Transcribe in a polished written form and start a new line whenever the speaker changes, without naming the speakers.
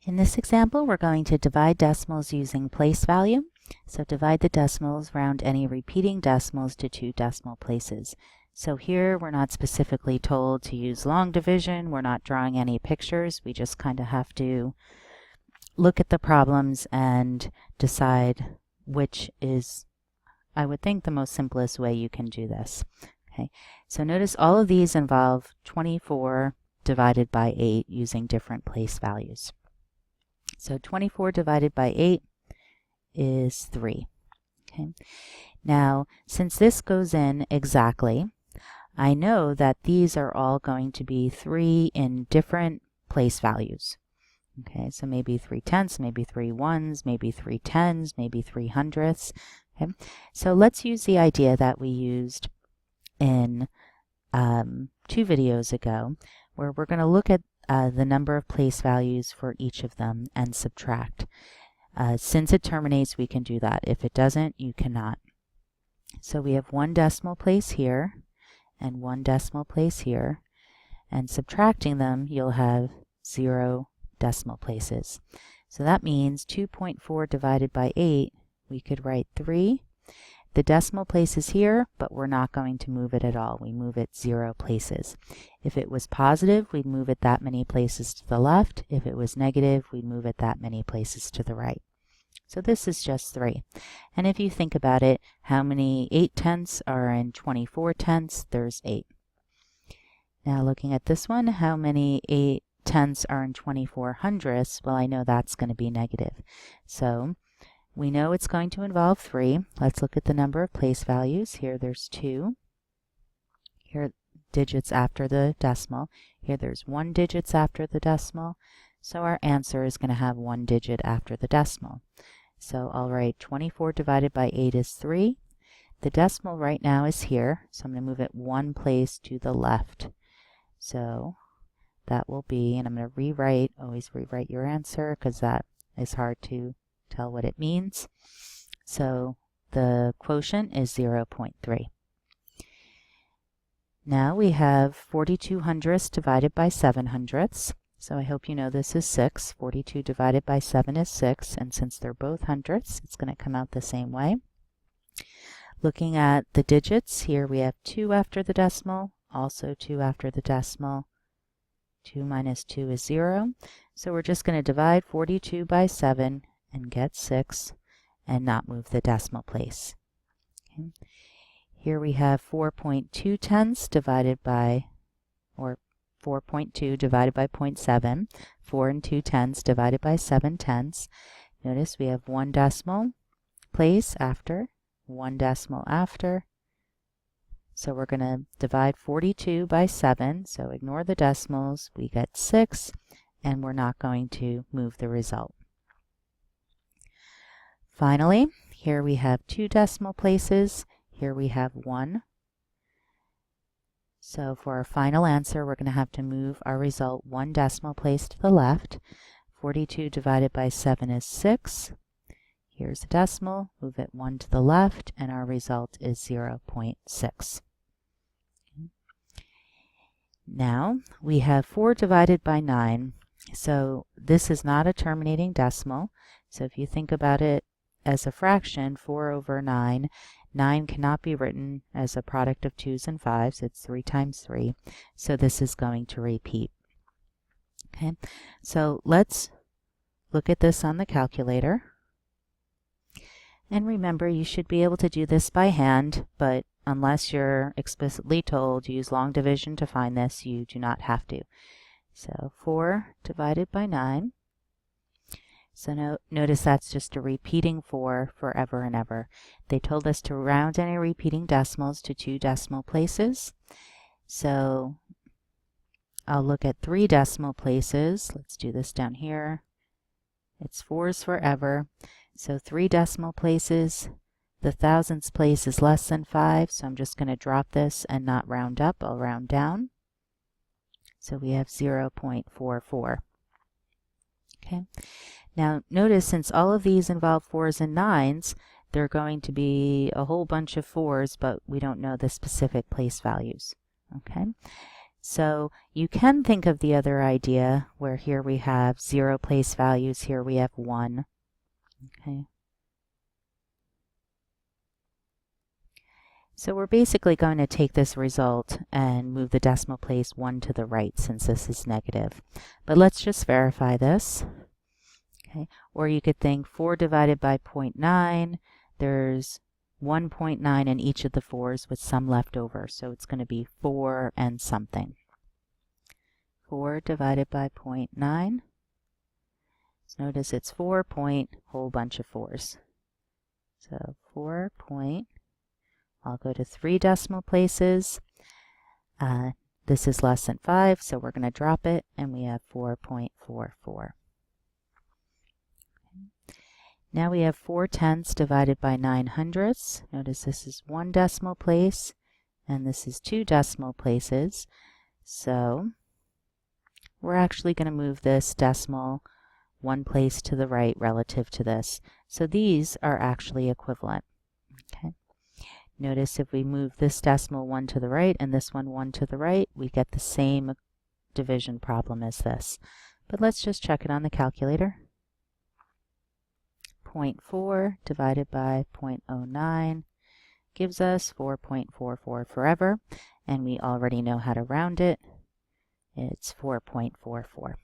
In this example, we're going to divide decimals using place value. So divide the decimals, round any repeating decimals to 2 decimal places. So here we're not specifically told to use long division. We're not drawing any pictures. We just kind of have to look at the problems and decide which is, I would think, the most simplest way you can do this. Okay, so notice all of these involve 24 divided by 8 using different place values. So 24 divided by 8 is 3. Okay. Now, since this goes in exactly, I know that these are all going to be 3 in different place values. Okay, so maybe 3/10, maybe 3 ones, maybe 3 tens, maybe 3 hundredths. Okay, so let's use the idea that we used in 2 videos ago, where we're going to look at the number of place values for each of them and subtract. Since it terminates, we can do that. If it doesn't, you cannot. So we have 1 decimal place here and 1 decimal place here, and subtracting them, you'll have 0 decimal places. So that means 2.4 divided by 8, we could write 3. The decimal place is here, but we're not going to move it at all. We move it 0 places. If it was positive, we'd move it that many places to the left. If it was negative, we'd move it that many places to the right. So this is just 3. And if you think about it, how many 8/10ths are in 24/10ths? There's 8. Now looking at this one, how many 8/10ths are in 24/100ths? Well, I know that's going to be negative. So we know it's going to involve 3. Let's look at the number of place values. Here there's 2. Here digits after the decimal. Here there's 1 digits after the decimal. So our answer is going to have 1 digit after the decimal. So I'll write 24 divided by 8 is 3. The decimal right now is here, so I'm going to move it 1 place to the left. So that will be, and I'm going to rewrite, always rewrite your answer because that is hard to tell what it means. So the quotient is 0.3. Now we have 42 hundredths divided by 7 hundredths. So I hope you know this is 6. 42 divided by 7 is 6, and since they're both hundredths, it's going to come out the same way. Looking at the digits, here we have 2 after the decimal, also 2 after the decimal. 2 minus 2 is 0. So we're just going to divide 42 by 7 and get 6 and not move the decimal place. Okay. Here we have 4.2 tenths divided by, or 4.2 divided by 0.7. 4 and 2 tenths divided by 7 tenths. Notice we have 1 decimal place after, 1 decimal after. So we're going to divide 42 by 7. So ignore the decimals. We get 6, and we're not going to move the result. Finally, here we have 2 decimal places. Here we have 1. So for our final answer, we're going to have to move our result 1 decimal place to the left. 42 divided by 7 is 6. Here's a decimal. Move it 1 to the left, and our result is 0.6. Now we have 4 divided by 9. So this is not a terminating decimal. So if you think about it as a fraction, 4 over 9, 9 cannot be written as a product of 2's and 5's. It's 3 times 3. So this is going to repeat. Okay, so let's look at this on the calculator. And remember, you should be able to do this by hand, but unless you're explicitly told to use long division to find this, you do not have to. So 4 divided by 9. So notice that's just a repeating 4 forever and ever. They told us to round any repeating decimals to 2 decimal places. So I'll look at 3 decimal places. Let's do this down here. It's 4's forever. So 3 decimal places. The thousandths place is less than 5, so I'm just going to drop this and not round up. I'll round down. So we have 0.44. Okay. Now notice, since all of these involve 4's and 9's, they're going to be a whole bunch of 4's, but we don't know the specific place values. Okay. So you can think of the other idea where here we have 0 place values, here we have 1. Okay. So we're basically going to take this result and move the decimal place 1 to the right since this is negative. But let's just verify this. Okay. Or you could think 4 divided by 0.9, there's 1.9 in each of the 4s with some left over. So it's going to be 4 and something. 4 divided by 0.9. So notice it's 4 point, whole bunch of 4s. So 4 point, I'll go to 3 decimal places. This is less than 5, so we're going to drop it, and we have 4.44. Now we have 4 tenths divided by 9 hundredths. Notice this is 1 decimal place, and this is 2 decimal places. So we're actually going to move this decimal 1 place to the right relative to this. So these are actually equivalent. Okay. Notice if we move this decimal 1 to the right and this one 1 to the right, we get the same division problem as this. But let's just check it on the calculator. 0.4 divided by 0.09 gives us 4.44 forever, and we already know how to round it. It's 4.44.